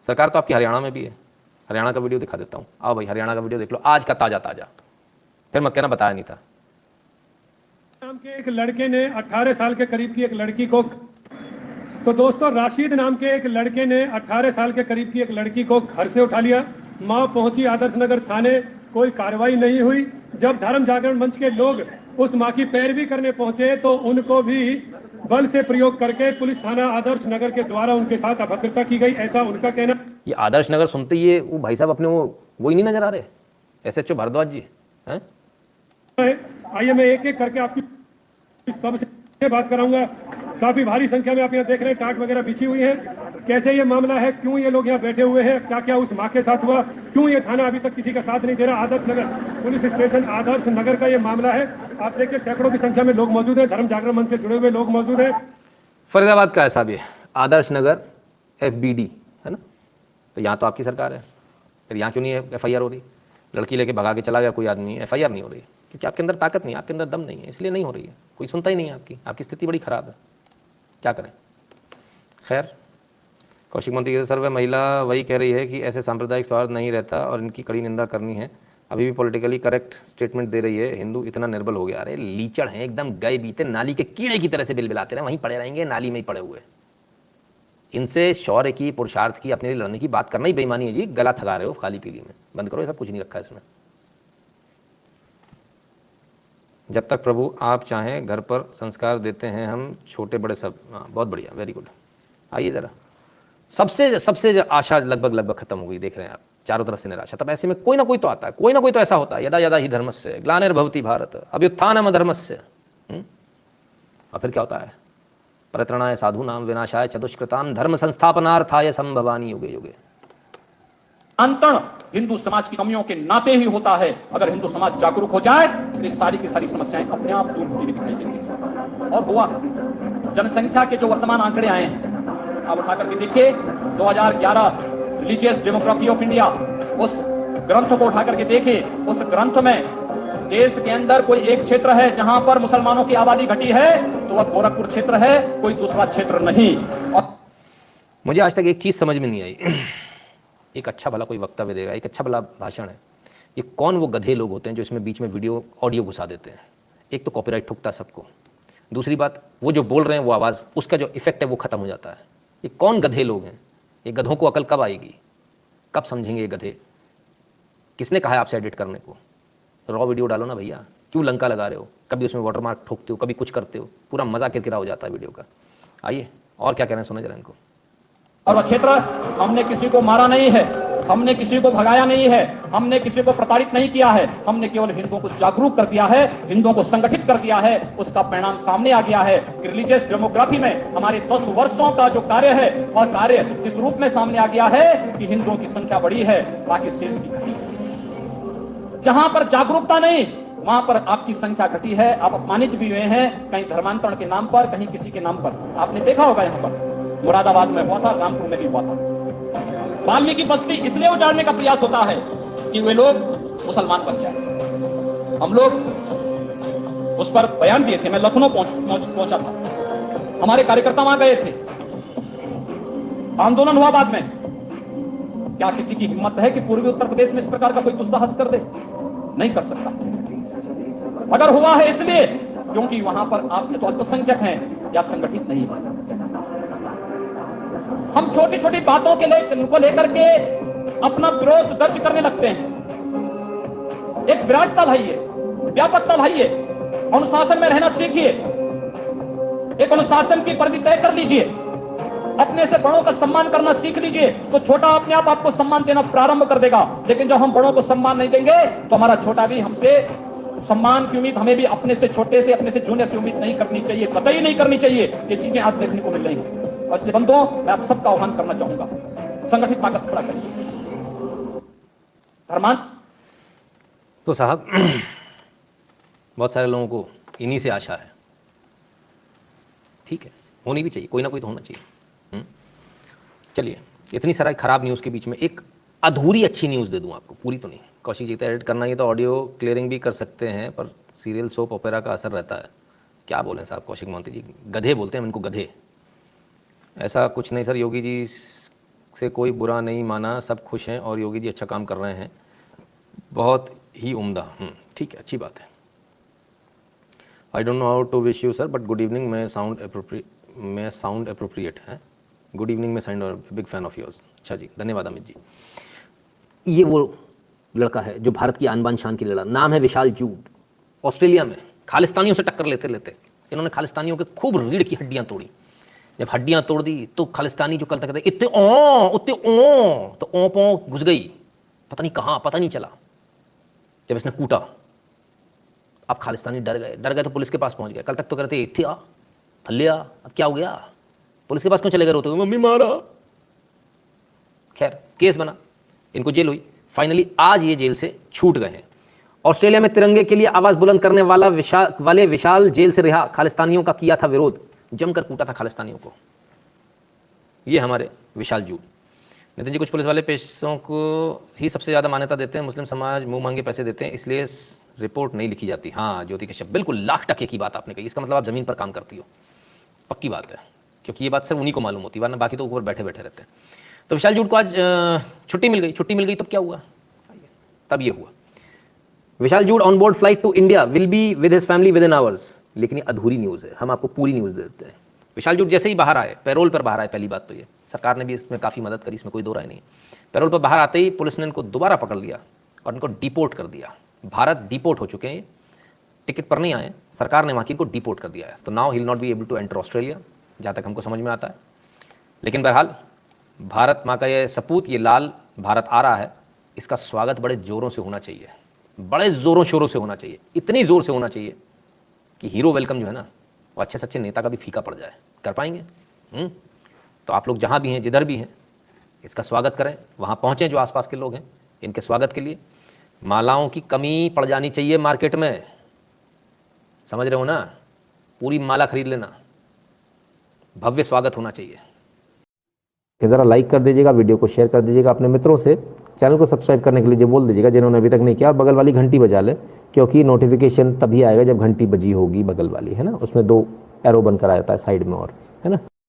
सरकार तो आपकी हरियाणा में भी है। हरियाणा का वीडियो दिखा देता हूँ, आओ भाई हरियाणा का वीडियो देख लो, आज का ताज़ा ताज़ा, फिर मत कहना बताया नहीं था। नाम के एक लड़के ने 18 साल के करीब की एक लड़की को, तो दोस्तों राशिद नाम के एक लड़के ने 18 साल के करीब की एक लड़की को घर से उठा लिया। मां पहुंची आदर्श नगर थाने, कोई कार्रवाई नहीं हुई। जब धर्म जागरण मंच के लोग उस मां की पैरवी करने पहुंचे तो उनको भी बल से प्रयोग करके पुलिस थाना आदर्श नगर के द्वारा उनके साथ अभद्रता की गई, ऐसा उनका कहना। ये आदर्श नगर सुनते ही ये वो भाई साहब अपने वो ही नहीं नजर आ रहे, SHO भारद्वाज जी हैं। आइए मैं एक एक करके आपकी सबसे बात कराऊंगा। काफी भारी संख्या में आप यहाँ देख रहे हैं, टाट वगैरह बिछी हुई है। कैसे ये मामला है, क्यों ये लोग यहाँ बैठे हुए हैं, क्या क्या उस माँ के साथ हुआ, क्यों ये थाना अभी तक किसी का साथ नहीं दे रहा। आदर्श नगर पुलिस स्टेशन आदर्श नगर का ये मामला है। आप देखिए सैकड़ों की संख्या में लोग मौजूद है, धर्म जागरण मंच से जुड़े हुए लोग मौजूद है। फरीदाबाद का है साहब ये आदर्श नगर FBD है ना, तो यहाँ तो आपकी सरकार है, फिर यहाँ क्यों नहीं FIR हो रही? लड़की लेके भगा के चला गया कोई आदमी, FIR नहीं हो रही क्योंकि आपके अंदर ताकत नहीं है, आपके अंदर दम नहीं है, इसलिए नहीं हो रही है। कोई सुनता ही नहीं है आपकी स्थिति बड़ी खराब है, क्या करें। खैर, कौशिक मंत्री के सर्वे महिला वही कह रही है कि ऐसे सांप्रदायिक स्वार्थ नहीं रहता और इनकी कड़ी निंदा करनी है। अभी भी पॉलिटिकली करेक्ट स्टेटमेंट दे रही है, हिंदू इतना निर्बल हो गया। अरे लीचड़ हैं एकदम, गए बीते नाली के कीड़े की तरह से बिलबिलाते रहे, वहीं पड़े रहेंगे, नाली में ही पड़े हुए। इनसे शौर्य की, पुरुषार्थ की, अपने लिए लड़ने की बात करना ही बेईमानी है जी। गला थगा रहे हो खाली पीली में, बंद करो, ये सब कुछ नहीं रखा है इसमें। जब तक प्रभु आप चाहें घर पर संस्कार देते हैं हम, छोटे बड़े सब। हाँ बहुत बढ़िया, वेरी गुड। आइए ज़रा, सबसे आशा लगभग खत्म हो गई, देख रहे हैं आप, चारों तरफ से निराशा। तब ऐसे में कोई ना कोई तो आता है, कोई ना कोई तो ऐसा होता है। यदा यदा ही धर्मस्य ग्लानिर्भवति भारत अभ्युत्थानम धर्मस्य। और फिर क्या होता है? परित्रणाय साधूनां विनाशाय चतुष्कृतां धर्म संस्थापनार्थाय संभवानि युगे युगे। अंतण हिंदू समाज की कमियों के नाते ही होता है। अगर हिंदू समाज जागरूक हो जाए तो ये सारी की सारी समस्याएं अपने आप दूर होती हुई दिखाई देंगी। और हुआ, जनसंख्या के जो वर्तमान आंकड़े आए हैं आप उठा करके देखिए, 2011 रिलीजियस डेमोग्राफी ऑफ इंडिया, उस ग्रंथ को उठा करके देखिए। उस ग्रंथ में देश के अंदर कोई एक क्षेत्र है जहां पर मुसलमानों की आबादी घटी है तो वह गोरखपुर क्षेत्र है, कोई दूसरा क्षेत्र नहीं। और मुझे आज तक एक चीज समझ में नहीं आई। एक अच्छा भला कोई वक्तव्य देगा, एक अच्छा भला भाषण है, ये कौन वो गधे लोग होते हैं जो इसमें बीच में वीडियो ऑडियो घुसा देते हैं? एक तो कॉपीराइट ठुकता सबको, दूसरी बात वो जो बोल रहे हैं वो आवाज़, उसका जो इफेक्ट है वो खत्म हो जाता है। ये कौन गधे लोग हैं? ये गधों को अकल कब आएगी, कब समझेंगे ये गधे? किसने कहा है आपसे एडिट करने को? रॉ वीडियो डालो ना भैया, क्यों लंका लगा रहे हो? कभी उसमें वाटरमार्क ठोकते हो, कभी कुछ करते हो, पूरा मजा किरकिरा हो जाता है वीडियो का। आइए और क्या कह रहे हैं सुने जरा इनको। और वह क्षेत्र, हमने किसी को मारा नहीं है, हमने किसी को भगाया नहीं है, हमने किसी को प्रताड़ित नहीं किया है, हमने केवल हिंदुओं को जागरूक कर दिया है, हिंदुओं को संगठित कर दिया है। उसका परिणाम सामने आ गया है। रिलीजियस डेमोग्राफी में हमारे 10 वर्षों का जो कार्य है और कार्य इस रूप में सामने आ गया है कि हिंदुओं की संख्या बढ़ी है, बाकी शेष की घटी है। जहां पर जागरूकता नहीं वहां पर आपकी संख्या घटी है। आप अपमानित भी हुए हैं, कहीं धर्मांतरण के नाम पर, कहीं किसी के नाम पर। आपने देखा होगा यहाँ पर मुरादाबाद में हुआ था, रामपुर में भी हुआ था। वाल्मीकि बस्ती इसलिए उजाड़ने का प्रयास होता है कि वे लोग मुसलमान बन जाए। हम लोग उस पर बयान दिए थे, मैं लखनऊ पहुंचा था, हमारे कार्यकर्ता वहां गए थे, आंदोलन हुआ बाद में। क्या किसी की हिम्मत है कि पूर्वी उत्तर प्रदेश में इस प्रकार का कोई दुस्साहस कर दे? नहीं कर सकता। अगर हुआ है इसलिए क्योंकि वहां पर आप तो अल्पसंख्यक हैं या संगठित नहीं है। हम छोटी छोटी बातों को लेकर के अपना विरोध दर्ज करने लगते हैं। एक विराटता लाइए, व्यापकता लाइए, अनुशासन में रहना सीखिए, एक अनुशासन की परिधि तय कर लीजिए, अपने से बड़ों का सम्मान करना सीख लीजिए, तो छोटा अपने आप आपको सम्मान देना प्रारंभ कर देगा। लेकिन जब हम बड़ों को सम्मान नहीं देंगे तो हमारा छोटा भी हमसे सम्मान की उम्मीद, हमें भी अपने से छोटे से, अपने से जूनियर से उम्मीद नहीं करनी चाहिए, कतई नहीं करनी चाहिए। ये चीजें आज देखने को मिल रही हैं। और इसलिए बंधुओं, मैं आप सबका आह्वान करना चाहूंगा, संगठित ताकत खड़ा करिए। धर्मांत तो साहब बहुत सारे लोगों को इन्हीं से आशा है, ठीक है, होनी भी चाहिए, कोई ना कोई तो होना चाहिए। चलिए, इतनी सारा खराब न्यूज़ के बीच में एक अधूरी अच्छी न्यूज़ दे दूं आपको, पूरी तो नहीं। कौशिक जी तो एडिट करना ही तो ऑडियो क्लियरिंग भी कर सकते हैं, पर सीरियल सोप ओपेरा का असर रहता है। क्या बोलें साहब, कौशिक मोहंती जी गधे बोलते हैं इनको, गधे। ऐसा कुछ नहीं सर, योगी जी से कोई बुरा नहीं माना, सब खुश हैं और योगी जी अच्छा काम कर रहे हैं, बहुत ही उम्दा। ठीक है, अच्छी बात है। I don't know how to wish you sir but good evening may sound appropriate है। Good evening may sound big fan of yours. अच्छा जी, धन्यवाद अमित जी। ये वो लड़का है जो भारत की आन बान शान की लड़ा, नाम है विशाल जूड। ऑस्ट्रेलिया में खालिस्तानियों से टक्कर लेते लेते इन्होंने खालिस्तानियों के खूब रीढ़ की हड्डियां तोड़ी। जब हड्डियां तोड़ दी तो खालिस्तानी जो कल तक कहते इतने ओ तो ओ पो घुस गई, पता नहीं कहाँ, पता नहीं चला। जब इसने कूटा, अब खालिस्तानी डर गए तो पुलिस के पास पहुंच गए। कल तक तो कहते इतने आ थल्ले आ, अब क्या हो गया, पुलिस के पास क्यों चले गए, रोते हुए मम्मी मारा। खैर केस बना, इनको जेल हुई। फाइनली आज ये जेल से छूट गए हैं। ऑस्ट्रेलिया में तिरंगे के लिए आवाज बुलंद करने वाले विशाल जेल से रिहा, खालिस्तानियों का किया था विरोध, जमकर कूटा था खालिस्तानियों को। ये हमारे विशाल जूड। नितिन जी, कुछ पुलिस वाले पेशों को ही सबसे ज़्यादा मान्यता देते हैं, मुस्लिम समाज मुंह मांगे पैसे देते हैं, इसलिए रिपोर्ट नहीं लिखी जाती। हाँ ज्योति कश्यप, बिल्कुल लाख % की बात आपने कही। इसका मतलब आप ज़मीन पर काम करती हो, पक्की बात है, क्योंकि ये बात सिर्फ उन्हीं को मालूम होती है, वरना बाकी तो ऊपर बैठे बैठे रहते हैं। तो विशाल जूड को आज छुट्टी मिल गई। तब क्या हुआ, तब ये हुआ। Vishal Jood on board flight to India will be with his family within hours. लेकिन ये अधूरी न्यूज़ है, हम आपको पूरी न्यूज़ देते हैं। विशाल जूड जैसे ही बाहर आए, पैरोल पर बाहर आए, पहली बात तो ये सरकार ने भी इसमें काफ़ी मदद करी, इसमें कोई दो राय नहीं। पैरोल पर बाहर आते ही पुलिस ने इनको दोबारा पकड़ लिया और इनको डिपोर्ट कर दिया। भारत डिपोर्ट हो चुके हैं, टिकट पर नहीं आए, सरकार ने वहाँ की इनको डिपोर्ट कर दिया है। तो now he will not be able to enter Australia, जहाँ तक हमको समझ में आता है। लेकिन बहरहाल भारत माँ का ये सपूत, ये लाल भारत आ रहा है, इसका स्वागत बड़े ज़ोरों से होना चाहिए, बड़े ज़ोरों शोरों से होना चाहिए, इतनी ज़ोर से होना चाहिए कि हीरो वेलकम जो है ना, वो अच्छे से अच्छे नेता का भी फीका पड़ जाए। कर पाएंगे? तो आप लोग जहाँ भी हैं, जिधर भी हैं, इसका स्वागत करें, वहाँ पहुँचें जो आसपास के लोग हैं, इनके स्वागत के लिए मालाओं की कमी पड़ जानी चाहिए मार्केट में, समझ रहे हो ना, पूरी माला खरीद लेना, भव्य स्वागत होना चाहिए। ज़रा लाइक कर दीजिएगा, वीडियो को शेयर कर दीजिएगा अपने मित्रों से, चैनल को सब्सक्राइब करने के लिए जो बोल दीजिएगा जिन्होंने अभी तक नहीं किया, और बगल वाली घंटी बजा लें, क्योंकि नोटिफिकेशन तभी आएगा जब घंटी बजी होगी बगल वाली, है ना, उसमें 2 एरो बनकर आ जाता है साइड में, और है ना।